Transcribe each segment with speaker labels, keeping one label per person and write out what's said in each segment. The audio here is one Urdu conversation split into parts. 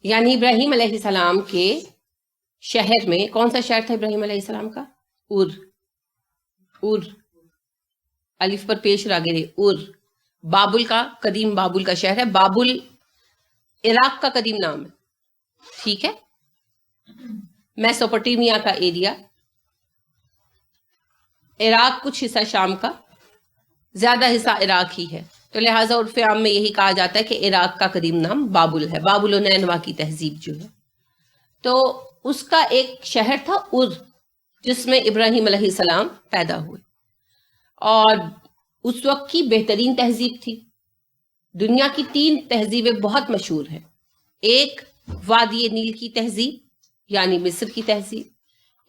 Speaker 1: یعنی ابراہیم علیہ السلام کے شہر میں، کون سا شہر تھا ابراہیم علیہ السلام کا؟ ار الف پر پیش آگے رہے، بابل کا، قدیم بابل کا شہر ہے. بابل عراق کا قدیم نام ہے، ٹھیک ہے. میسوپوٹیمیا کا ایریا، عراق کچھ حصہ شام کا، زیادہ حصہ عراق ہی ہے. تو لہٰذا عرف عام میں یہی کہا جاتا ہے کہ عراق کا قدیم نام بابل ہے، بابل و نینوا کی تہذیب جو ہے. تو اس کا ایک شہر تھا جس میں ابراہیم علیہ السلام پیدا ہوئے، اور اس وقت کی بہترین تہذیب تھی. دنیا کی 3 تہذیبیں بہت مشہور ہیں. ایک وادی نیل کی تہذیب یعنی مصر کی تہذیب،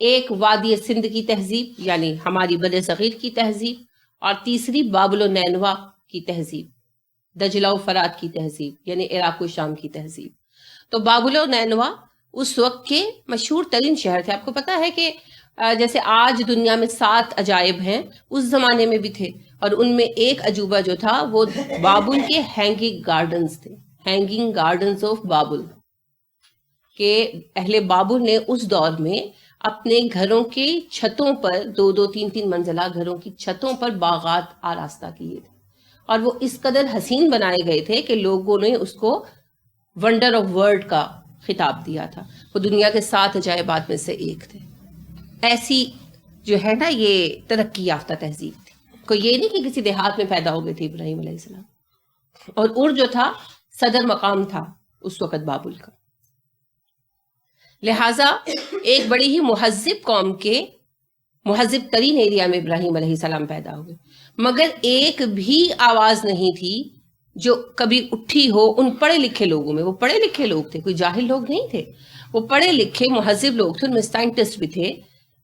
Speaker 1: ایک وادی سندھ کی تہذیب یعنی ہماری بر صغیر کی تہذیب، اور تیسری بابل و نینوا کی تہذیب، دجلہ و فرات کی تہذیب یعنی عراق و شام کی تہذیب. تو بابل و نینوا اس وقت کے مشہور ترین شہر تھے. آپ کو پتا ہے کہ جیسے آج دنیا میں 7 عجائب ہیں، اس زمانے میں بھی تھے، اور ان میں ایک عجوبہ جو تھا وہ بابل کے ہینگنگ گارڈنز تھے، ہینگنگ گارڈنز آف بابل. کہ اہل بابل نے اس دور میں اپنے گھروں کے چھتوں پر 2-2 3-3 منزلہ گھروں کی چھتوں پر باغات آراستہ کیے تھے، اور وہ اس قدر حسین بنائے گئے تھے کہ لوگوں نے اس کو ونڈر آف ورلڈ کا خطاب دیا تھا. وہ دنیا کے 7 عجائبات میں سے ایک تھے. ایسی جو ہے نا یہ ترقی یافتہ تہذیب تھی. کوئی یہ نہیں کہ کسی دیہات میں پیدا ہو گئے تھے ابراہیم علیہ السلام. اور جو تھا صدر مقام تھا اس وقت بابل کا. لہٰذا ایک بڑی ہی مہذب قوم کے مہذب ترین ایریا میں ابراہیم علیہ السلام پیدا ہوئے، مگر ایک بھی آواز نہیں تھی جو کبھی اٹھی ہو ان پڑھے لکھے لوگوں میں. وہ پڑھے لکھے لوگ تھے، کوئی جاہل لوگ نہیں تھے. وہ پڑھے لکھے مہذب لوگ تھے. ان میں سائنٹسٹ بھی تھے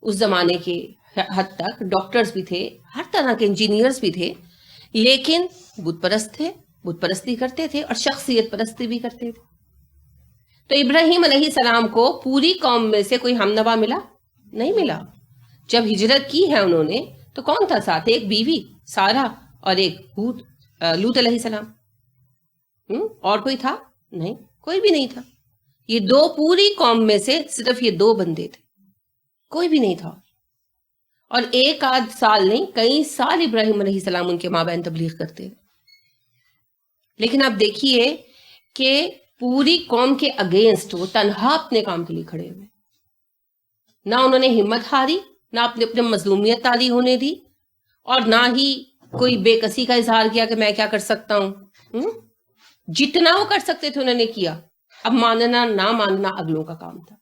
Speaker 1: اس زمانے کے حد تک، ڈاکٹرز بھی تھے، ہر طرح کے انجینئرز بھی تھے، لیکن بت پرست تھے، بت پرستی کرتے تھے اور شخصیت پرستی بھی کرتے تھے. تو ابراہیم علیہ السلام کو پوری قوم میں سے کوئی ہمنوا ملا نہیں ملا. جب ہجرت کی ہے انہوں نے تو کون تھا ساتھ؟ ایک بیوی سارہ اور ایک لوط علیہ السلام. اور کوئی تھا؟ نہیں، کوئی بھی نہیں تھا. یہ 2 پوری قوم میں سے صرف یہ 2 بندے تھے، کوئی بھی نہیں تھا. اور ایک آدھ سال نہیں، کئی سال ابراہیم علیہ السلام ان کے مابین تبلیغ کرتے تھے. لیکن آپ دیکھیے کہ پوری قوم کے اگینسٹ وہ تنہا اپنے کام کے لیے کھڑے ہوئے. نہ انہوں نے ہمت ہاری، نہ اپنے مظلومیت طاری ہونے دی، اور نہ ہی کوئی بے کسی کا اظہار کیا کہ میں کیا کر سکتا ہوں. جتنا وہ کر سکتے تھے انہوں نے کیا. اب ماننا نہ ماننا اگلوں کا کام تھا.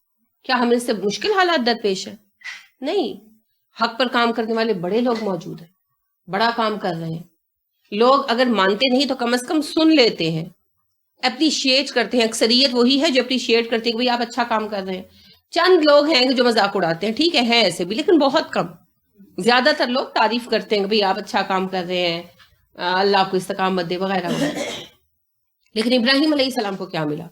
Speaker 1: کیا ہمیں سے مشکل حالات درپیش ہیں؟ نہیں. حق پر کام کرنے والے بڑے لوگ موجود ہیں، بڑا کام کر رہے ہیں. لوگ اگر مانتے نہیں تو کم از کم سن لیتے ہیں، اپریشیٹ کرتے ہیں. اکثریت وہی ہے جو اپریشیٹ کرتے ہیں کہ بھئی آپ اچھا کام کر رہے ہیں. چند لوگ ہیں جو مذاق اڑاتے ہیں، ٹھیک ہے ایسے بھی، لیکن بہت کم. زیادہ تر لوگ تعریف کرتے ہیں کہ بھئی آپ اچھا کام کر رہے ہیں، اللہ آپ کو استقامت دے وغیرہ وغیرہ. لیکن ابراہیم علیہ السلام کو کیا ملا؟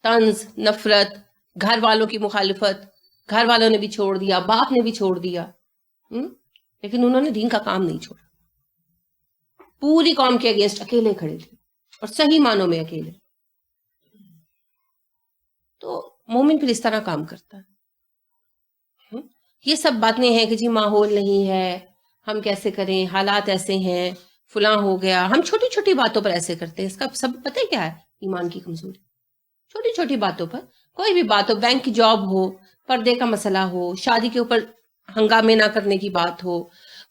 Speaker 1: طنز، نفرت، گھر والوں کی مخالفت. گھر والوں نے بھی چھوڑ دیا، باپ نے بھی چھوڑ دیا، لیکن انہوں نے دین کا کام نہیں چھوڑا. پوری قوم کے اگینسٹ اکیلے کھڑے تھے، اور صحیح معنوں میں اکیلے. تو مومن پھر اس طرح کام کرتا ہے. یہ سب باتیں ہیں کہ جی ماحول نہیں ہے، ہم کیسے کریں، حالات ایسے ہیں، فلاں ہو گیا. ہم چھوٹی چھوٹی باتوں پر ایسے کرتے ہیں. اس کا سب پتہ کیا ہے؟ ایمان کی کمزوری. چھوٹی چھوٹی باتوں پر، کوئی بھی بات ہو، بینک کی جاب ہو، پردے کا مسئلہ ہو، شادی کے اوپر ہنگامے نہ کرنے کی بات ہو،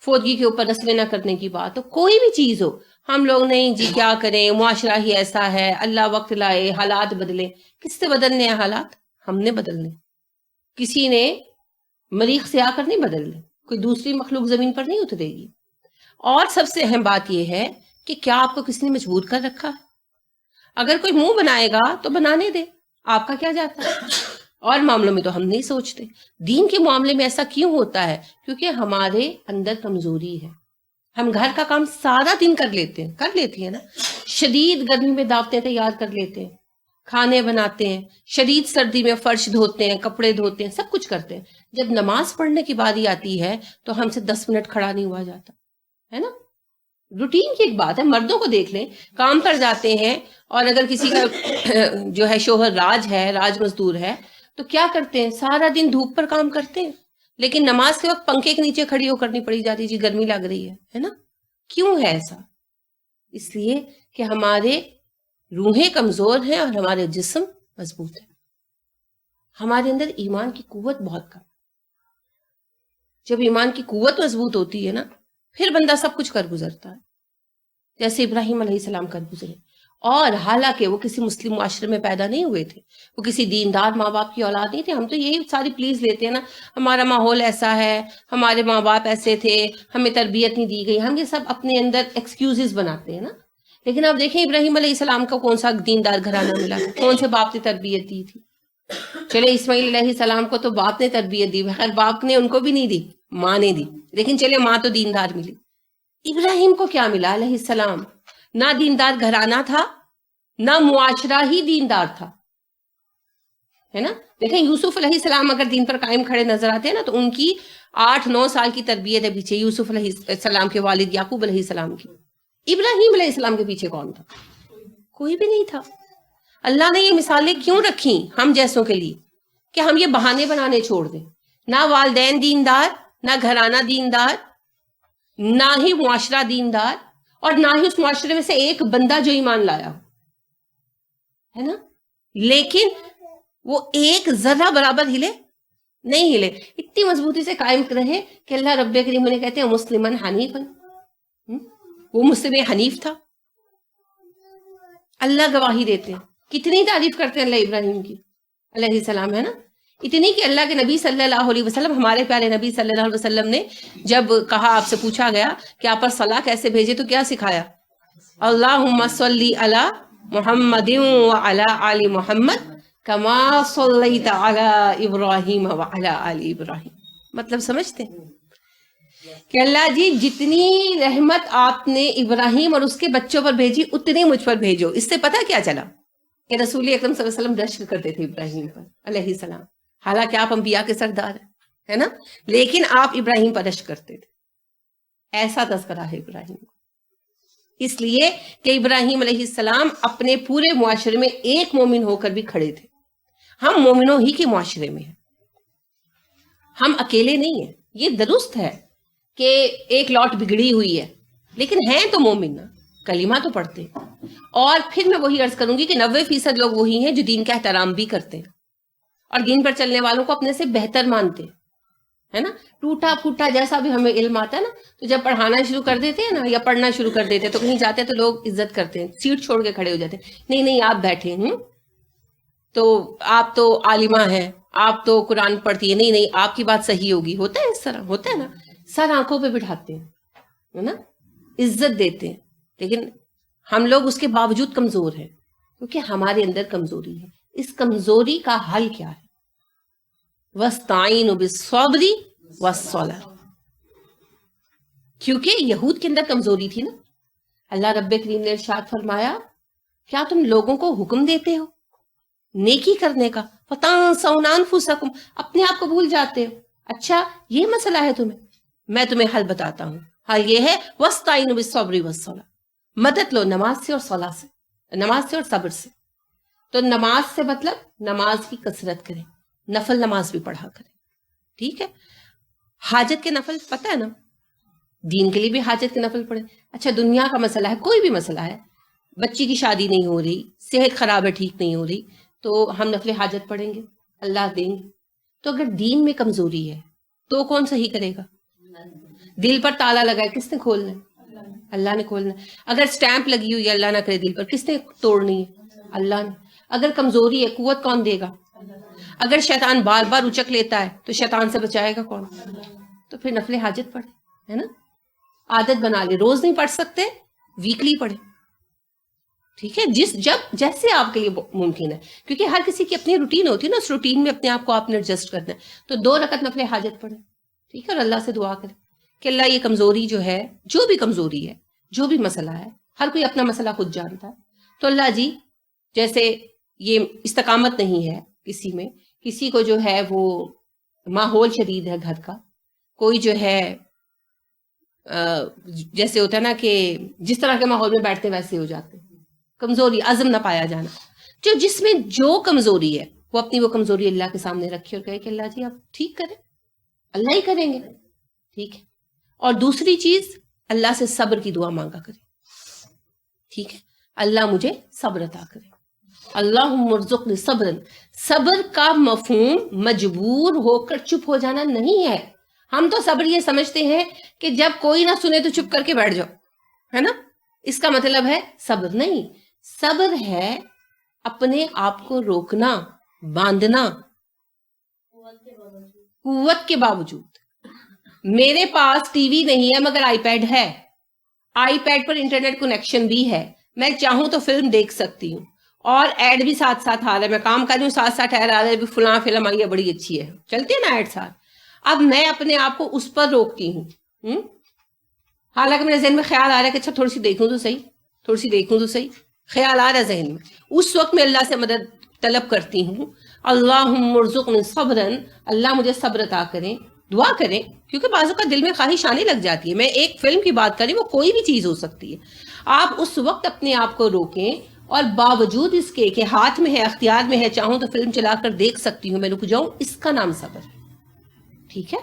Speaker 1: فوتگی کے اوپر رسمیں نہ کرنے کی بات ہو، کوئی بھی چیز ہو، ہم لوگ نہیں جی کیا کریں، معاشرہ ہی ایسا ہے، اللہ وقت لائے، حالات بدلے. کس سے بدلنے ہیں حالات؟ ہم نے بدلنے. کسی نے مریخ سے آ کر نہیں بدلنے، کوئی دوسری مخلوق زمین پر نہیں اترے گی. اور سب سے اہم بات یہ ہے کہ کیا آپ کو کسی نے مجبور کر رکھا ہے؟ اگر کوئی منہ بنائے گا تو بنانے دے، آپ کا کیا جاتا ہے. اور معاملوں میں تو ہم نہیں سوچتے. دین کے معاملے میں ایسا کیوں ہوتا ہے؟ کیونکہ ہمارے اندر کمزوری ہے. ہم گھر کا کام سارا دن کر لیتے ہیں نا. شدید گرمی میں دعوتیں تیار کر لیتے ہیں، کھانے بناتے ہیں، شدید سردی میں فرش دھوتے ہیں، کپڑے دھوتے ہیں، سب کچھ کرتے ہیں. جب نماز پڑھنے کی باری آتی ہے تو ہم سے 10 منٹ کھڑا نہیں ہوا جاتا ہے نا. روٹین کی ایک بات ہے. مردوں کو دیکھ لیں, کام پر جاتے ہیں, اور اگر کسی کا جو ہے شوہر راج مزدور ہے, تو کیا کرتے ہیں, سارا دن دھوپ پر کام کرتے ہیں, لیکن نماز کے وقت پنکھے کے نیچے کھڑی ہو کرنی پڑی جاتی ہے, جی گرمی لگ رہی ہے نا. کیوں ہے ایسا؟ اس لیے کہ ہمارے روحیں کمزور ہیں اور ہمارے جسم مضبوط ہے. ہمارے اندر ایمان کی قوت بہت کم. جب ایمان کی قوت مضبوط ہوتی ہے نا, پھر بندہ سب کچھ کر گزرتا ہے, جیسے ابراہیم علیہ السلام کر گزرے. اور حالانکہ وہ کسی مسلم معاشرے میں پیدا نہیں ہوئے تھے, وہ کسی دیندار ماں باپ کی اولاد نہیں تھے. ہم تو یہی ساری پلیز لیتے ہیں نا, ہمارا ماحول ایسا ہے, ہمارے ماں باپ ایسے تھے, ہمیں تربیت نہیں دی گئی, ہم یہ سب اپنے اندر ایکسکیوزز بناتے ہیں نا. لیکن آپ دیکھیں ابراہیم علیہ السلام کا کون سا دیندار گھرانہ ملا, کون سے باپ نے تربیت دی تھی. چلے اسماعیل علیہ السلام کو تو باپ نے تربیت دی, خیر باپ نے ان کو بھی نہیں دی, ماں نے دی, لیکن چلے ماں تو دیندار ملی. ابراہیم کو کیا ملا علیہ السلام؟ نہ دیندار گھرانہ تھا, نہ معاشرہ ہی دیندار تھا, ہے نا. دیکھیں یوسف علیہ السلام اگر دین پر قائم کھڑے نظر آتے ہیں نا, تو ان کی 8-9 سال کی تربیت ہے پیچھے یوسف علیہ السلام کے والد یعقوب علیہ السلام کی. ابراہیم علیہ السلام کے پیچھے کون تھا؟ کوئی بھی نہیں تھا. اللہ نے یہ مثالیں کیوں رکھی ہم جیسوں کے لیے, کہ ہم یہ بہانے بنانے چھوڑ دیں. نہ والدین دیندار, نہ گھرانہ دیندار, نہ ہی معاشرہ دیندار, اور نہ ہی اس معاشرے میں سے ایک بندہ جو ایمان لایا ہو, ہے نا. لیکن وہ ایک ذرہ برابر ہلے نہیں ہلے, اتنی مضبوطی سے قائم رہے کہ اللہ رب کریم انہیں کہتے ہیں مسلمن حنیفن. وہ مسلم حنیف تھا. اللہ گواہی دیتے ہیں, کتنی تعریف کرتے ہیں اللہ ابراہیم کی علیہ السلام, ہے نا. اتنی کہ اللہ کے نبی صلی اللہ علیہ وسلم, ہمارے پیارے نبی صلی اللہ علیہ وسلم نے جب کہا, آپ سے پوچھا گیا کہ آپ پر صلاح کیسے بھیجے, تو کیا سکھایا؟ اللہم صلی علی محمد وعلی آل محمد کما صلیت علی ابراہیم وعلی آل ابراہیم. مطلب سمجھتے ہیں کہ اللہ جی جتنی رحمت آپ نے ابراہیم اور اس کے بچوں پر بھیجی, اتنی مجھ پر بھیجو. اس سے پتہ کیا چلا کہ رسول اکرم صلی اللہ علیہ وسلم رشک کرتے تھے ابراہیم پر علیہ السلام. حالانکہ آپ انبیاء کے سردار ہیں, ہے نا, لیکن آپ ابراہیم پر رشک کرتے تھے. ایسا تذکرہ ہے ابراہیم کو, اس لیے کہ ابراہیم علیہ السلام اپنے پورے معاشرے میں ایک مومن ہو کر بھی کھڑے تھے. ہم مومنوں ہی کے معاشرے میں ہیں, ہم اکیلے نہیں ہیں. یہ درست ہے کہ ایک لوٹ بگڑی ہوئی ہے, لیکن ہیں تو مومن نا, کلمہ تو پڑھتے ہیں. اور پھر میں وہی عرض کروں گی کہ 90% لوگ وہی ہیں جو دین کا احترام بھی کرتے ہیں, اور دین پر چلنے والوں کو اپنے سے بہتر مانتے ہیں, ہے نا. ٹوٹا پھوٹا جیسا بھی ہمیں علم آتا ہے نا, تو جب پڑھانا شروع کر دیتے ہیں نا, یا پڑھنا شروع کر دیتے ہیں, تو کہیں جاتے ہیں تو لوگ عزت کرتے ہیں, سیٹ چھوڑ کے کھڑے ہو جاتے ہیں. نہیں آپ بیٹھے ہیں, تو آپ تو عالمہ ہیں, آپ تو قرآن پڑھتی ہے, نہیں آپ کی بات صحیح ہوگی. ہوتا ہے اس طرح, ہوتا ہے نا. سر آنکھوں پہ بٹھاتے ہیں, ہے نا, عزت دیتے ہیں. لیکن ہم لوگ اس کے باوجود کمزور ہیں, کیونکہ ہمارے اندر کمزوری ہے. اس کمزوری کا حل کیا ہے؟ وَاسْتَعِينُوا بِالصَّبْرِ وَالصَّلَاةِ. کیونکہ یہود کے اندر کمزوری تھی نا. اللہ رب کریم نے ارشاد فرمایا, کیا تم لوگوں کو حکم دیتے ہو نیکی کرنے کا, فَتَنْسَوْنَ أَنفُسَكُمْ, اپنے آپ کو بھول جاتے ہو. اچھا یہ مسئلہ ہے تمہیں, میں تمہیں حل بتاتا ہوں. حل یہ ہے وَاسْتَعِينُوا بِالصَّبْرِ وَالصَّلَاةِ, مدد لو نماز سے اور صلاح سے, نماز سے اور صبر سے. تو نماز سے مطلب نماز کی کثرت کریں, نفل نماز بھی پڑھا کریں, ٹھیک ہے. حاجت کے نفل پتہ ہے نا, دین کے لیے بھی حاجت کے نفل پڑھیں. اچھا دنیا کا مسئلہ ہے, کوئی بھی مسئلہ ہے, بچی کی شادی نہیں ہو رہی, صحت خراب ہے, ٹھیک نہیں ہو رہی, تو ہم نفل حاجت پڑھیں گے, اللہ دیں گے. تو اگر دین میں کمزوری ہے تو کون صحیح کرے گا؟ دل پر تالا لگا ہے, کس نے کھولنا ہے؟ اللہ نے کھولنا ہے. اگر سٹیمپ لگی ہوئی ہے اللہ نہ کرے دل پر, کس نے توڑنی ہے؟ اللہ نے. اگر کمزوری ہے, قوت کون دے گا؟ اگر شیطان بار بار اچک لیتا ہے تو شیطان سے بچائے گا کون؟ تو پھر نفل حاجت پڑھے, ہے نا, عادت بنا لے. روز نہیں پڑھ سکتے, ویکلی پڑھے, ٹھیک ہے, جب جیسے آپ کے لیے ممکن ہے, کیونکہ ہر کسی کی اپنی روٹین ہوتی ہے نا, اس روٹین میں اپنے آپ کو آپ نے ایڈجسٹ کرنا ہے. تو 2 رکعت نفل حاجت پڑھے, ٹھیک ہے, اور اللہ سے دعا کرے کہ اللہ یہ کمزوری جو ہے, جو بھی کمزوری ہے, جو بھی مسئلہ ہے, ہر کوئی اپنا مسئلہ خود جانتا ہے, تو اللہ جی جیسے یہ استقامت نہیں ہے کسی میں, کسی کو جو ہے وہ ماحول شدید ہے گھر کا, کوئی جو ہے جیسے ہوتا ہے نا کہ جس طرح کے ماحول میں بیٹھتے ویسے ہو جاتے ہیں. کمزوری، عزم نہ پایا جانا. جس میں جو کمزوری ہے وہ اپنی وہ کمزوری اللہ کے سامنے رکھے اور کہے کہ اللہ جی آپ ٹھیک کریں، اللہ ہی کریں گے. ٹھیک ہے. اور دوسری چیز، اللہ سے صبر کی دعا مانگا کرے. ٹھیک ہے، اللہ مجھے صبر عطا کرے. اللہم ارزقنی صبرا. صبر کا مفہوم مجبور ہو کر چپ ہو جانا نہیں ہے. ہم تو صبر یہ سمجھتے ہیں کہ جب کوئی نہ سنے تو چپ کر کے بیٹھ جاؤ، ہے نا، اس کا مطلب ہے صبر. نہیں، صبر ہے اپنے آپ کو روکنا، باندھنا قوت کے باوجود. میرے پاس ٹی وی نہیں ہے مگر آئی پیڈ ہے، آئی پیڈ پر انٹرنیٹ کنیکشن بھی ہے، میں چاہوں تو فلم دیکھ سکتی ہوں، اور ایڈ بھی ساتھ ساتھ آ رہا ہے. میں کام کر رہی ہوں، ساتھ ساتھ ایڈ آ رہا ہے، فلاں فلم آئی ہے بڑی اچھی ہے، چلتے ہیں نا ایڈ ساتھ. اب میں اپنے آپ کو اس پر روکتی ہوں. حالانکہ میرے ذہن میں خیال آ رہا ہے کہ اچھا تھوڑی سی دیکھوں تو صحیح، تھوڑی سی دیکھوں تو صحیح، خیال آ رہا ہے ذہن میں. اس وقت میں اللہ سے مدد طلب کرتی ہوں. اللہم ارزقنی صبرا، اللہ مجھے صبر عطا کریں. دعا کریں، کیونکہ بعض اوقات دل میں خواہش آنے لگ جاتی ہے. میں ایک فلم کی بات کر رہی ہوں، وہ کوئی بھی چیز ہو سکتی ہے. آپ اس وقت اپنے آپ کو روکیں، اور باوجود اس کے کہ ہاتھ میں ہے، اختیار میں ہے، چاہوں تو فلم چلا کر دیکھ سکتی ہوں، میں رک جاؤں، اس کا نام صبر ہے. ٹھیک ہے.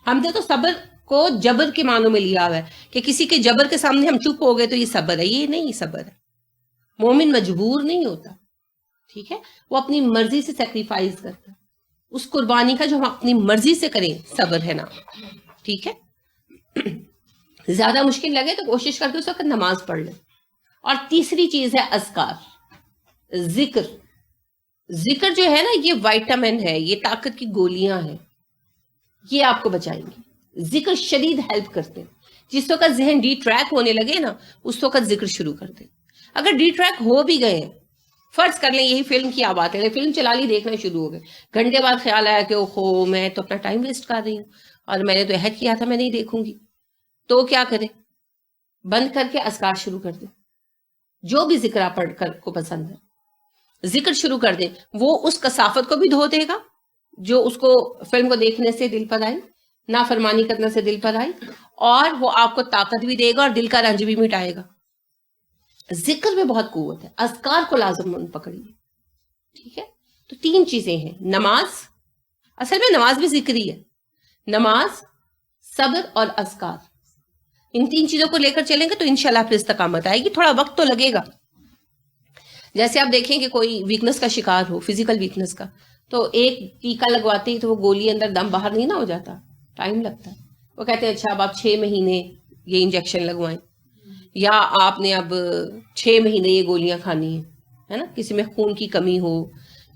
Speaker 1: ہم نے تو صبر کو جبر کے معنوں میں لیا ہوا ہے کہ کسی کے جبر کے سامنے ہم چپ ہو گئے تو یہ صبر ہے. یہ نہیں صبر ہے. مومن مجبور نہیں ہوتا. ٹھیک ہے، وہ اپنی مرضی سے سیکریفائز کرتا ہے. اس قربانی کا جو ہم اپنی مرضی سے کریں صبر ہے نا. ٹھیک ہے. زیادہ مشکل لگے تو کوشش کر کے اس وقت نماز پڑھ لیں. اور تیسری چیز ہے اذکار، ذکر. ذکر جو ہے نا، یہ وائٹامن ہے، یہ طاقت کی گولیاں ہیں، یہ آپ کو بچائیں گی. ذکر شدید ہیلپ کرتے ہیں. جس وقت ذہن ڈی ٹریک ہونے لگے نا، اس وقت ذکر شروع کر دیں. اگر ڈی ٹریک ہو بھی گئے، فرض کر لیں یہی فلم کی آپ بات ہے، فلم چلا لی، دیکھنا شروع ہو گئے، گھنٹے بعد خیال آیا کہ اوہو میں تو اپنا ٹائم ویسٹ کر رہی ہوں، اور میں نے تو عہد کیا تھا میں نہیں دیکھوں گی. تو کیا کریں؟ بند کر کے اذکار شروع کر دیں. جو بھی ذکر آپ پڑھ کر کو پسند ہے، ذکر شروع کر دیں. وہ اس کثافت کو بھی دھو دے گا جو اس کو فلم کو دیکھنے سے دل پر آئی، نافرمانی کرنے سے دل پر آئی، اور وہ آپ کو طاقت بھی دے گا اور دل کا رنج بھی مٹائے گا. ذکر میں بہت قوت ہے. اذکار کو لازم پکڑیے. ٹھیک ہے. تو 3 چیزیں ہیں. نماز، اصل میں نماز بھی ذکری ہے. نماز، صبر اور اذکار. ان 3 چیزوں کو لے کر چلیں گے تو انشاءاللہ پھر استقامت آئے گی. تھوڑا وقت تو لگے گا. جیسے آپ دیکھیں کہ کوئی ویکنس کا شکار ہو، فزیکل ویکنس کا، تو ایک ٹیکا لگواتے ہی تو وہ گولی اندر دم باہر نہیں نہ ہو جاتا، ٹائم لگتا ہے. وہ کہتے ہیں اچھا اب آپ 6 مہینے یہ انجیکشن لگوائیں، یا آپ نے اب 6 مہینے یہ گولیاں کھانی ہیں، ہے نا. کسی میں خون کی کمی ہو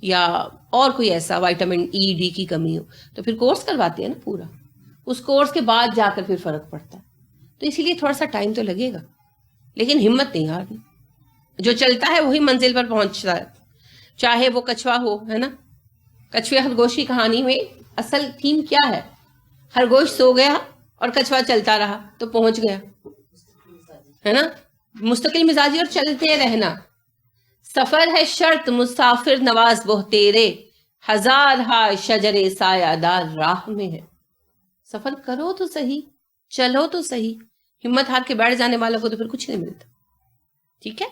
Speaker 1: یا اور کوئی ایسا وائٹامن ای ڈی کی کمی ہو تو پھر کورس کرواتے ہیں نا پورا. اس کورس کے بعد جا کر پھر فرق پڑتا ہے. تو اسی لیے تھوڑا سا ٹائم تو لگے گا، لیکن ہمت نہیں ہارنی. جو چلتا ہے وہی منزل پر پہنچتا ہے. چاہے وہ کچھوا ہو، ہے نا. کچھوے خرگوش کی کہانی میں اصل تھیم کیا ہے؟ خرگوش سو گیا اور کچھوا چلتا رہا تو پہنچ گیا، ہے نا. مستقل مزاجی اور چلتے رہنا. سفر ہے شرط مسافر نواز وہ تیرے، ہزار ہا شجر سایہ دار راہ میں ہے. سفر کرو تو صحیح، چلو تو صحیح. ہمت ہار کے بیٹھ جانے والوں کو تو پھر کچھ نہیں ملتا. ٹھیک ہے.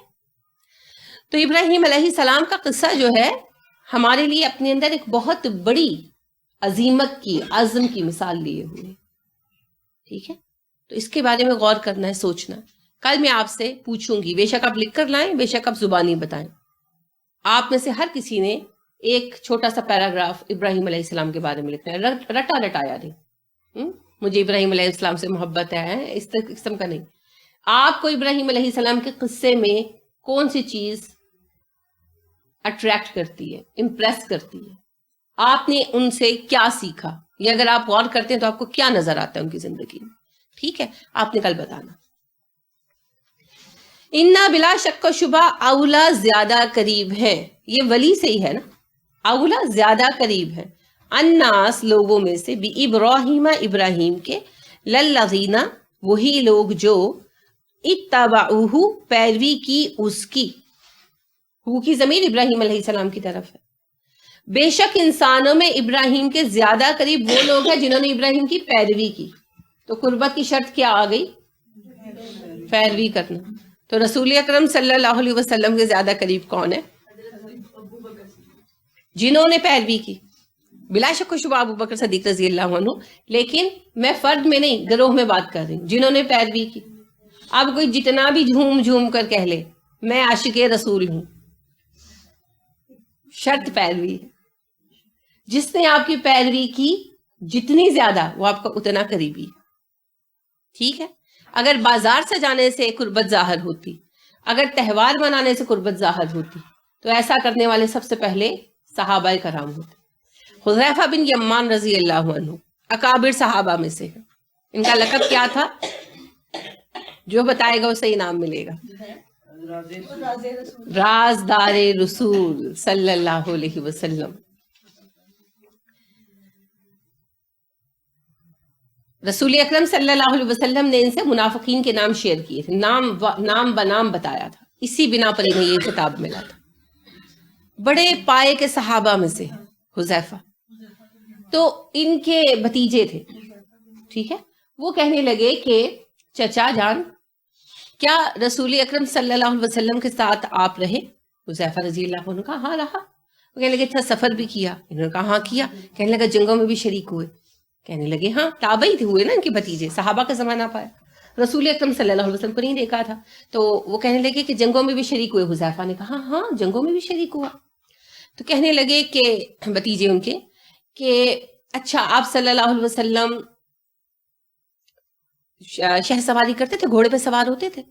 Speaker 1: تو ابراہیم علیہ السلام کا قصہ جو ہے ہمارے لیے اپنے اندر ایک بہت بڑی عظیمت کی، عزم کی مثال لیے ہوئے. ٹھیک ہے. تو اس کے بارے میں غور کرنا ہے، سوچنا. کل میں آپ سے پوچھوں گی، بے شک آپ لکھ کر لائیں، بے شک آپ زبانی بتائیں. آپ میں سے ہر کسی نے ایک چھوٹا سا پیراگراف ابراہیم علیہ السلام کے بارے میں لکھنا ہے. رٹا رٹایا نہیں، مجھے ابراہیم علیہ السلام سے محبت ہے، اس قسم کا نہیں. آپ کو ابراہیم علیہ السلام کے قصے میں کون سی چیز اٹریکٹ کرتی ہے، امپریس کرتی ہے، آپ نے ان سے کیا سیکھا، یا اگر آپ غور کرتے ہیں تو آپ کو کیا نظر آتا ہے ان کی زندگی میں. ٹھیک ہے. آپ نے کل بتانا. انا بلا شک و شبہ اولا زیادہ قریب ہے، یہ ولی سے ہی ہے نا. اولا زیادہ قریب ہے، الناس لوگوں میں سے، بھی ابراہیم ابراہیم کے، للذین وہی لوگ جو اتبعوہ پیروی کی اس کی. ہو کی ضمیر ابراہیم علیہ السلام کی طرف ہے. بے شک انسانوں میں ابراہیم کے زیادہ قریب وہ لوگ ہیں جنہوں نے ابراہیم کی پیروی کی. تو قربت کی شرط کیا آ گئی؟ پیروی کرنا. تو رسول اکرم صلی اللہ علیہ وسلم کے زیادہ قریب کون ہے؟ جنہوں نے پیروی کی. بلا شک و شبہ ابو بکر صدیق رضی اللہ عنہ، لیکن میں فرد میں نہیں گروہ میں بات کر رہی ہوں جنہوں نے پیروی کی. اب کوئی جتنا بھی جھوم جھوم کر کہہ لے میں عاشق رسول ہوں، شرط پیروی ہے. جس نے آپ کی پیروی کی جتنی زیادہ وہ آپ کا اتنا قریبی ہے. ٹھیک ہے. اگر بازار سے جانے سے قربت ظاہر ہوتی، اگر تہوار منانے سے قربت ظاہر ہوتی، تو ایسا کرنے والے سب سے پہلے صحابہ کرام ہوتے. حذیفہ بن یمان رضی اللہ عنہ اکابر صحابہ میں سے ہے. ان کا لقب کیا تھا؟ جو بتائے گا اسے انعام ملے گا. رازدار رسول صلی اللہ علیہ وسلم. رسول اکرم صلی اللہ علیہ وسلم نے ان سے منافقین کے نام شیئر کیے تھے، نام بنام بتایا تھا. اسی بنا پر انہیں یہ خطاب ملا تھا. بڑے پائے کے صحابہ میں سے حذیفہ تو ان کے بھتیجے تھے. ٹھیک ہے. وہ کہنے لگے کہ چچا جان کیا رسول اکرم صلی اللہ علیہ وسلم کے ساتھ آپ رہے؟ حذیفہ رضی اللہ عنہ نے کہا ہاں رہا. وہ کہنے لگے اچھا سفر بھی کیا؟ انہوں نے کہا ہاں کیا. کہنے لگا جنگوں میں بھی شریک ہوئے؟ کہنے لگے ہاں. تابعی تھے ہوئے نا ان کے بھتیجے، صحابہ کا زمانہ پایا. رسول اکرم صلی اللہ علیہ وسلم کو نہیں دیکھا تھا. تو وہ کہنے لگے کہ جنگوں میں بھی شریک ہوئے؟ حذیفہ نے کہا ہاں جنگوں میں بھی شریک ہوا. تو کہنے لگے کہ بھتیجے ان کے کہ اچھا آپ صلی اللہ علیہ وسلم شہ سواری کرتے تھے، گھوڑے پہ سوار ہوتے تھے؟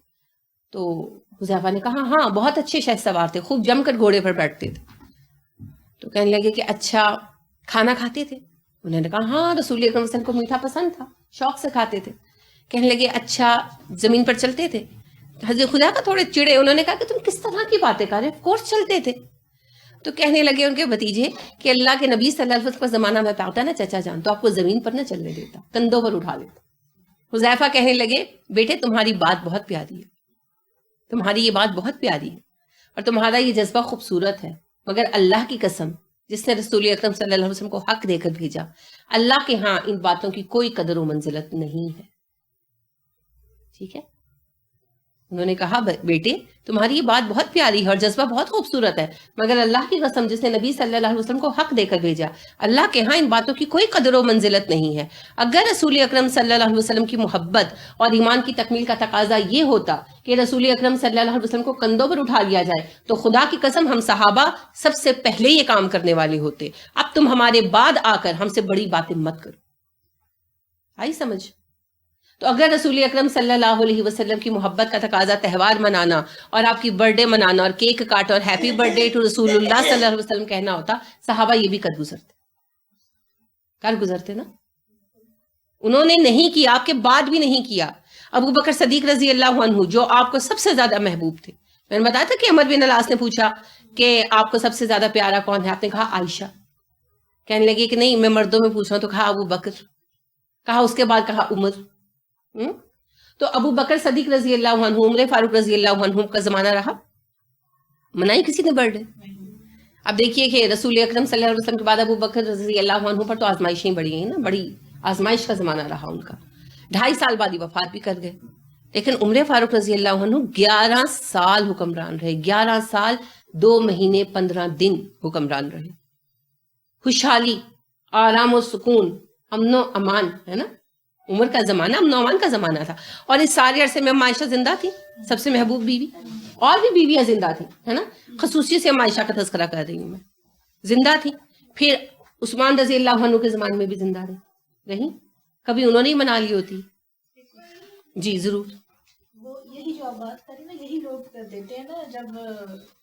Speaker 1: تو حذیفہ نے کہا ہاں بہت اچھے شہ سوار تھے، خوب جم کر گھوڑے پر بیٹھتے تھے. تو کہنے لگے کہ اچھا کھانا کھاتے تھے؟ انہوں نے کہا ہاں رسول اکرم صلی اللہ علیہ وسلم کو میٹھا پسند تھا، شوق سے کھاتے تھے. کہنے لگے اچھا زمین پر چلتے تھے؟ حضرت حذیفہ تھوڑے چڑے، انہوں نے کہا کہ تم کس طرح کی باتیں کر رہے ہیں، آف کورس چلتے تھے. تو کہنے لگے ان کے بھتیجے کہ اللہ کے نبی صلی اللہ علیہ وسلم کا زمانہ میں پاتا نا چچا جان، تو آپ کو زمین پر نہ چلنے دیتا، کندھوں پر اٹھا لیتا. حذیفہ کہنے لگے بیٹے تمہاری بات بہت پیاری ہے، تمہاری یہ بات بہت پیاری ہے اور تمہارا یہ جذبہ خوبصورت ہے، مگر اللہ کی قسم جس نے رسول اکرم صلی اللہ علیہ وسلم کو حق دے کر بھیجا، اللہ کے ہاں ان باتوں کی کوئی قدر و منزلت نہیں ہے. ٹھیک ہے. انہوں نے کہا بیٹے تمہاری یہ بات بہت پیاری ہے اور جذبہ بہت خوبصورت ہے، مگر اللہ کی قسم جس نے نبی صلی اللہ علیہ وسلم کو حق دے کر بھیجا، اللہ کے ہاں ان باتوں کی کوئی قدر و منزلت نہیں ہے. اگر رسول اکرم صلی اللہ علیہ وسلم کی محبت اور ایمان کی تکمیل کا تقاضا یہ ہوتا کہ رسول اکرم صلی اللہ علیہ وسلم کو کندھوں پر اٹھا لیا جائے، تو خدا کی قسم ہم صحابہ سب سے پہلے یہ کام کرنے والے ہوتے. اب تم ہمارے بعد آ کر ہم سے بڑی باتیں مت کرو. آئی سمجھ؟ تو اگر رسول اکرم صلی اللہ علیہ وسلم کی محبت کا تقاضا تہوار منانا اور آپ کی برتھ ڈے منانا اور کیک کاٹا اور ہیپی برتھ ڈے ٹو رسول اللہ صلی اللہ علیہ وسلم کہنا ہوتا، صحابہ یہ بھی کر گزرتے نا. انہوں نے نہیں کیا، آپ کے بعد بھی نہیں کیا. ابو بکر صدیق رضی اللہ عنہ جو آپ کو سب سے زیادہ محبوب تھے، میں نے بتایا تھا کہ عمر بن العاص نے پوچھا کہ آپ کو سب سے زیادہ پیارا کون ہے؟ آپ نے کہا عائشہ. کہنے لگے کہ نہیں میں مردوں میں پوچھ رہا ہوں، تو کہا ابو بکر. کہا اس کے بعد کہا عمر. تو ابو بکر صدیق رضی اللہ عنہ، عمر فاروق رضی اللہ عنہ کا زمانہ رہا؟ منائی کسی نے برتھ ڈے؟ اب دیکھیے کہ رسول اکرم صلی اللہ علیہ وسلم کے بعد ابو بکر رضی اللہ عنہ پر تو آزمائشیں بڑی ہیں نا، بڑی آزمائش کا زمانہ رہا ان کا. 2.5 سال بعد ہی وفات بھی کر گئے. لیکن عمر فاروق رضی اللہ عنہ 11 سال حکمران رہے، 11 سال 2 مہینے 15 دن حکمران رہے. خوشحالی، آرام و سکون، امن و امان ہے نا. عمر کا زمانہ امن و امان کا زمانہ تھا. اور اس سارے عرصے میں عائشہ زندہ تھی، سب سے محبوب بیوی. اور بھی بیویاں زندہ تھیں ہے نا، خصوصیت سے عائشہ کا تذکرہ کر رہی ہوں میں، زندہ تھی. پھر عثمان رضی اللہ عنہ کے زمانے میں بھی زندہ رہی. کبھی انہوں نے ہی منا لی ہوتی. جی ضرور.
Speaker 2: وہ یہی جو آپ بات کریں نا، یہی لوگ کر دیتے ہیں نا، جب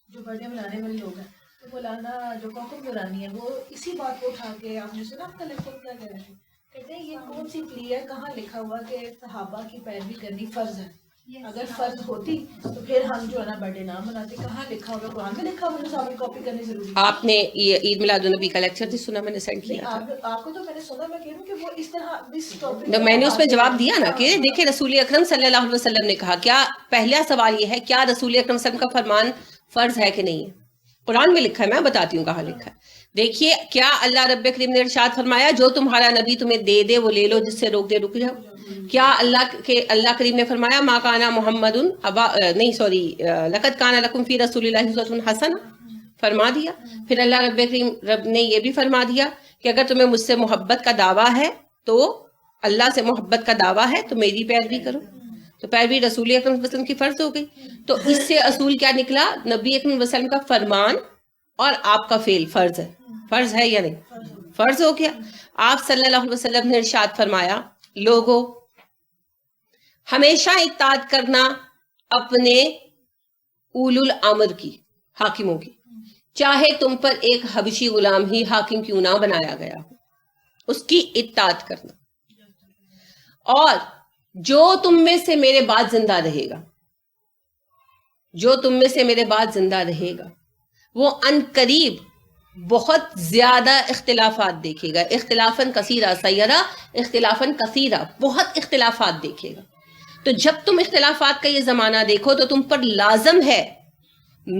Speaker 2: جو برتھ ڈے منانے والے لوگ ہیں، تو مولانا جو کوکب نورانی ہے وہ اسی بات کو اٹھا کے، آپ نے سنا آپ کا لیکچر کیا کہہ رہے ہیں، کہتے ہیں یہ کون سی پلی ہے، کہاں لکھا ہوا کہ صحابہ کی پیروی کرنی فرض ہے؟ اگر فرض ہوتی تو پھر ہم جو ہے نا برتھ ڈے نہ مناتے. کہاں لکھا ہوگا؟ قرآن میں لکھا ہوا صحابہ کی کاپی کرنی ضروری ہے.
Speaker 1: آپ نے یہ عید میلاد النبی کا لیکچر بھی سنا؟ میں نے سینڈ کیا تھا
Speaker 2: آپ کو. تو میں نے سنا، میں کہہ رہا ہوں کہ وہ اس طرح اس ٹاپک
Speaker 1: میں نے اس میں جواب دیا نا کہ دیکھیں رسول اکرم صلی اللہ علیہ وسلم نے کہا، کیا پہلا سوال یہ ہے کیا رسول اکرم صلی اللہ علیہ وسلم کا فرمان فرض ہے کہ نہیں ہے؟ قرآن میں لکھا ہے، میں بتاتی ہوں کہاں لکھا ہے. دیکھیے کیا اللہ رب کریم نے ارشاد فرمایا جو تمہارا نبی تمہیں دے دے وہ لے لو، جس سے روک دے رک جاؤ. کیا اللہ کریم نے فرمایا ما کانا محمد لقد کانا لکم فی رسول اللہ اسوۃ حسنہ، فرما دیا. پھر اللہ رب نے یہ بھی فرما دیا کہ اگر تمہیں مجھ سے محبت کا دعویٰ ہے تو اللہ سے محبت کا دعویٰ ہے تو میری پیروی کرو. تو پیروی رسول اکرم صلی اللہ علیہ وسلم کی فرض ہو گئی. تو اس سے اصول کیا نکلا؟ نبی اکرم صلی اللہ علیہ وسلم کا فرمان اور آپ کا فعل فرض ہے. فرض ہے یا نہیں؟ فرض ہو گیا. آپ صلی اللہ علیہ وسلم نے ارشاد فرمایا لوگوں ہمیشہ اطاعت کرنا اپنے اولو الامر کی، حاکموں کی، چاہے تم پر ایک حبشی غلام ہی حاکم کیوں نہ بنایا گیا ہو، اس کی اطاعت کرنا. اور جو تم میں سے میرے بعد زندہ رہے گا، جو تم میں سے میرے بعد زندہ رہے گا وہ ان قریب بہت زیادہ اختلافات دیکھے گا. اختلافاً کثیرہ، سیرا اختلافاً کثیرہ، بہت اختلافات دیکھے گا. تو جب تم اختلافات کا یہ زمانہ دیکھو تو تم پر لازم ہے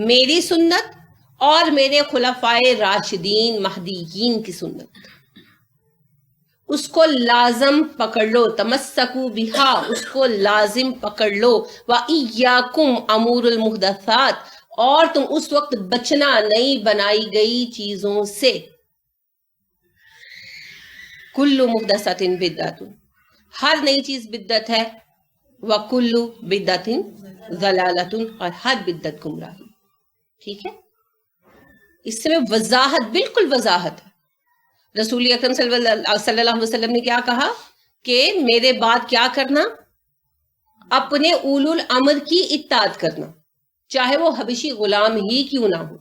Speaker 1: میری سنت اور میرے خلفائے راشدین مہدیین کی سنت. اس کو لازم پکڑ لو، تمسکو بہا، اس کو لازم پکڑ لو. وَإِيَّاكُمْ أَمُورُ الْمُحْدَثَاتِ، اور تم اس وقت بچنا نئی بنائی گئی چیزوں سے. کل محدثۃ بدعۃ، ہر نئی چیز بدعت ہے. وکل بدعۃ ضلالۃ، اور ہر بدعت گمراہی. ٹھیک ہے، اس میں وضاحت، بالکل وضاحت ہے. رسول اکرم صلی اللہ علیہ وسلم نے کیا کہا کہ میرے بعد کیا کرنا؟ اپنے اولو الامر کی اطاعت کرنا، چاہے وہ حبشی غلام ہی کیوں نہ ہو.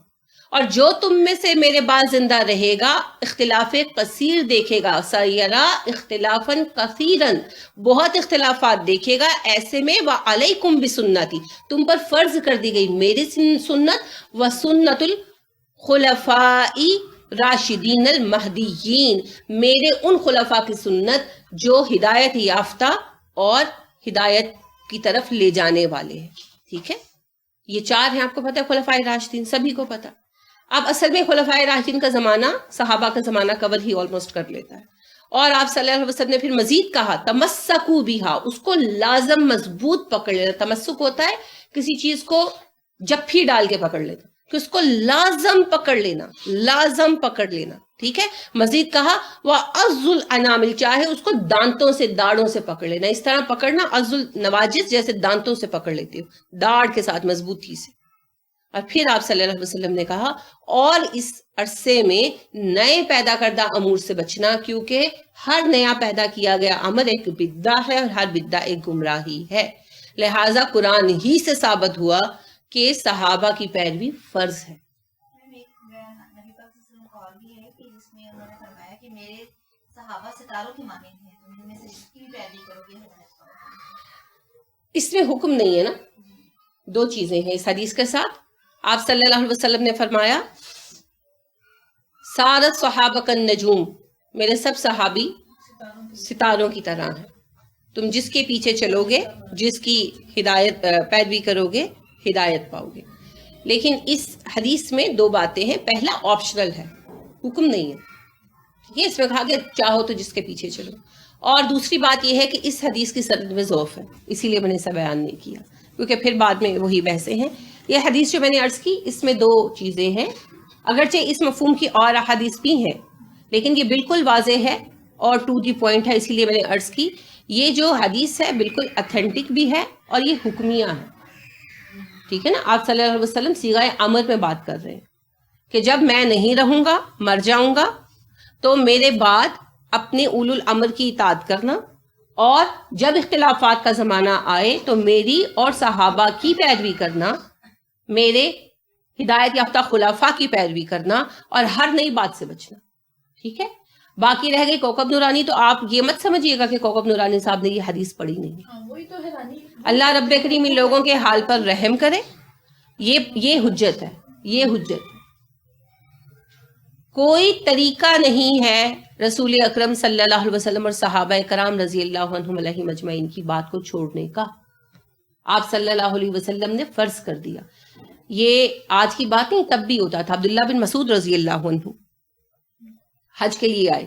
Speaker 1: اور جو تم میں سے میرے بعد زندہ رہے گا اختلاف کثیر دیکھے گا. سیرا اختلافاً کثیراً، بہت اختلافات دیکھے گا. ایسے میں وعلیکم بسنتی، تم پر فرض کر دی گئی میری سنت، وسنت الخلفاء راشدین المہدیین، میرے ان خلفاء کی سنت جو ہدایت یافتہ اور ہدایت کی طرف لے جانے والے ہیں. ٹھیک ہے، یہ چار ہیں، آپ کو پتہ ہے خلفائے راشدین، سبھی کو پتہ. اب اصل میں خلفائے راشدین کا زمانہ صحابہ کا زمانہ کور ہی آلموسٹ کر لیتا ہے. اور آپ صلی اللہ علیہ وسلم نے پھر مزید کہا تمسکو بہا، اس کو لازم مضبوط پکڑ لینا. تمسک ہوتا ہے کسی چیز کو جپھی ڈال کے پکڑ لینا، کہ اس کو لازم پکڑ لینا، لازم پکڑ لینا. ٹھیک ہے، مزید کہا وَعَضُّ الْأَنَامِلِ، چاہے اس کو دانتوں سے، داڑوں سے پکڑ لینا. اس طرح پکڑنا عض النواجس، جیسے دانتوں سے پکڑ لیتے ہو، داڑ کے ساتھ مضبوطی سے. اور پھر آپ صلی اللہ علیہ وسلم نے کہا اور اس عرصے میں نئے پیدا کردہ امور سے بچنا، کیونکہ ہر نیا پیدا کیا گیا امر ایک بدعہ ہے اور ہر بدعہ ایک گمراہی ہے. لہٰذا قرآن ہی سے ثابت ہوا کہ صحابہ کی پیروی فرض ہے.
Speaker 3: میرے صحابہ ستاروں کے مانند ہیں، تو ان میں سے جس کی بھی پیروی کرو گے ہدایت پاؤ گے.
Speaker 1: اس میں حکم نہیں ہے نا، دو چیزیں ہیں اس حدیث کے ساتھ. آپ صلی اللہ علیہ وسلم نے فرمایا سارت صحابہ کا نجوم، میرے سب صحابی ستاروں کی طرح ہیں. تم جس کے پیچھے چلو گے، جس کی ہدایت پیروی کرو گے، ہدایت پاؤ گے. لیکن اس حدیث میں دو باتیں ہیں. پہلا آپشنل ہے، حکم نہیں ہے. یہ اس میں کہا کہ چاہو تو جس کے پیچھے چلو. اور دوسری بات یہ ہے کہ اس حدیث کی سند میں ضعف ہے، اسی لیے میں نے اسے بیان نہیں کیا، کیونکہ پھر بعد میں وہی بحثیں ہیں. یہ حدیث جو میں نے عرض کی اس میں دو چیزیں ہیں، اگرچہ اس مفہوم کی اور احادیث بھی ہیں، لیکن یہ بالکل واضح ہے اور ٹو دی پوائنٹ ہے، اسی لیے میں نے عرض کی. یہ جو حدیث ہے بالکل اتھینٹک بھی ہے اور یہ حکمیہ ہے. ٹھیک ہے نا، آپ صلی اللہ علیہ وسلم صیغہ امر میں بات کر رہے ہیں کہ جب میں نہیں رہوں گا، مر جاؤں گا، تو میرے بعد اپنے اولو الامر کی اطاعت کرنا، اور جب اختلافات کا زمانہ آئے تو میری اور صحابہ کی پیروی کرنا، میرے ہدایت یافتہ خلفاء کی پیروی کرنا، اور ہر نئی بات سے بچنا. ٹھیک ہے، باقی رہ گئی کوکب نورانی، تو آپ یہ مت سمجھیے گا کہ کوکب نورانی صاحب نے یہ حدیث پڑھی نہیں.
Speaker 2: وہی تو ہے رانی.
Speaker 1: اللہ رب کریم ان لوگوں کے حال پر رحم کرے. یہ حجت ہے، یہ حجت. کوئی طریقہ نہیں ہے رسول اکرم صلی اللہ علیہ وسلم اور صحابہ کرام رضی اللہ عنہم علیہم اجمعین کی بات کو چھوڑنے کا. آپ صلی اللہ علیہ وسلم نے فرض کر دیا. یہ آج کی بات نہیں، تب بھی ہوتا تھا. عبداللہ بن مسعود رضی اللہ عنہ حج کے لیے آئے.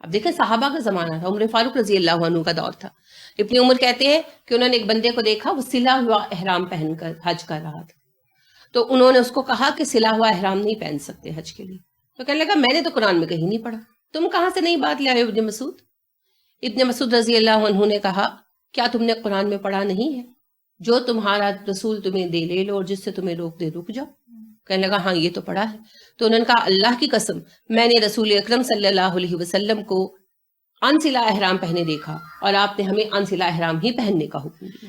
Speaker 1: اب دیکھیں صحابہ کا زمانہ تھا، عمر فاروق رضی اللہ عنہ کا دور تھا. ابن عمر کہتے ہیں کہ انہوں نے ایک بندے کو دیکھا، وہ سلا ہوا احرام پہن کر حج کر رہا تھا. تو انہوں نے اس کو کہا کہ سلا ہوا احرام نہیں پہن سکتے حج کے لیے. تو کہنے لگا میں نے تو قرآن میں کہیں نہیں پڑھا، تم کہاں سے نئی بات لے آئے ہو ابن مسعود؟ ابن مسعود رضی اللہ عنہ نے کہا کیا تم نے قرآن میں پڑھا نہیں ہے، جو تمہارا رسول تمہیں دے لے لو اور جس سے تمہیں روک دے رک جاؤ؟ کہنے لگا ہاں یہ تو پڑھا ہے. تو انہوں نے کہا اللہ کی قسم میں نے رسول اکرم صلی اللہ علیہ وسلم کو انسلا احرام پہنے دیکھا اور آپ نے ہمیں انسلا احرام ہی پہننے کا حکم دیا.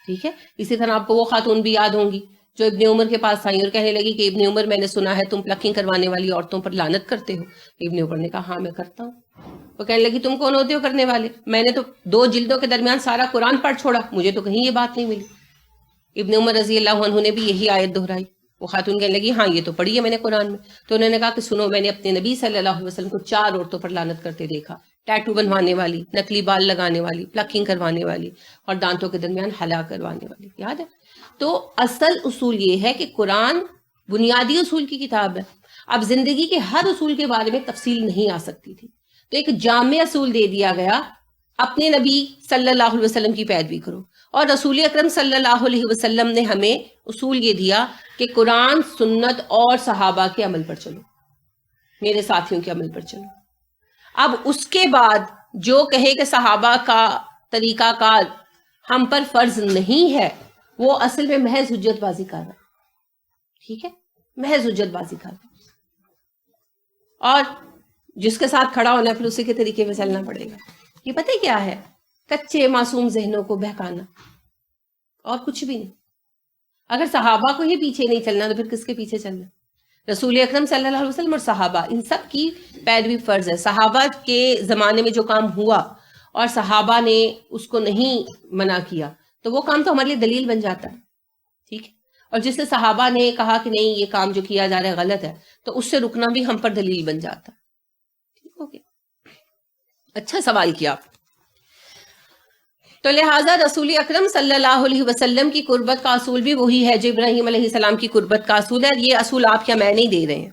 Speaker 1: ٹھیک ہے. اسی طرح آپ کو وہ خاتون بھی یاد ہوں گی جو ابن عمر کے پاس آئی اور کہنے لگی کہ ابن عمر میں نے سنا ہے تم پلکنگ کروانے والی عورتوں پر لعنت کرتے ہو. ابن عمر نے کہا ہاں میں کرتا ہوں. وہ کہنے لگی تم کون ہوتے ہو کرنے والے؟ میں نے تو 2 جلدوں کے درمیان سارا قرآن پڑھ چھوڑا، مجھے تو کہیں یہ بات نہیں ملی. ابن عمر رضی اللہ عنہ نے بھی یہی آیت دہرائی. وہ خاتون کہنے لگی ہاں یہ تو پڑھی ہے میں نے قرآن میں. تو انہوں نے کہا کہ سنو میں نے اپنے نبی صلی اللہ علیہ وسلم کو 4 عورتوں پر لعنت کرتے دیکھا، ٹیٹو بنوانے والی، نقلی بال لگانے والی، پلکنگ کروانے والی اور دانتوں کے درمیان حلا کروانے والی. یاد ہے؟ تو اصل اصول یہ ہے کہ قرآن بنیادی اصول کی کتاب ہے. اب زندگی کے ہر اصول کے بارے میں تفصیل نہیں آ سکتی تھی، تو ایک جامع اصول دے دیا گیا، اپنے نبی صلی اللہ علیہ وسلم کی پیروی کرو. اور رسول اکرم صلی اللہ علیہ وسلم نے ہمیں اصول یہ دیا کہ قرآن، سنت اور صحابہ کے عمل پر چلو، میرے ساتھیوں کے عمل پر چلو. اب اس کے بعد جو کہے کہ صحابہ کا طریقہ کار ہم پر فرض نہیں ہے، وہ اصل میں محض حجت بازی کر رہا ہے. ٹھیک ہے، محض حجت بازی کر رہا ہے. اور جس کے ساتھ کھڑا ہونا ہے پھر اسی کے طریقے میں چلنا پڑے گا. یہ پتہ کیا ہے؟ کچے معصوم ذہنوں کو بہکانا اور کچھ بھی نہیں. اگر صحابہ کو ہی پیچھے نہیں چلنا تو پھر کس کے پیچھے چلنا؟ رسول اکرم صلی اللہ علیہ وسلم اور صحابہ، ان سب کی پیروی فرض ہے. صحابہ کے زمانے میں جو کام ہوا اور صحابہ نے اس کو نہیں منع کیا تو وہ کام تو ہمارے لیے دلیل بن جاتا ہے. ٹھیک ہے. اور جس سے صحابہ نے کہا کہ نہیں یہ کام جو کیا جا رہا ہے غلط ہے، تو اس سے رکنا بھی ہم پر دلیل بن جاتا. ٹھیک ہو گیا؟ اچھا سوال کیا. تو لہٰذا رسول اکرم صلی اللہ علیہ وسلم کی قربت کا اصول بھی وہی ہے جو ابراہیم علیہ السلام کی قربت کا اصول ہے. یہ اصول آپ یا میں نہیں دے رہے ہیں،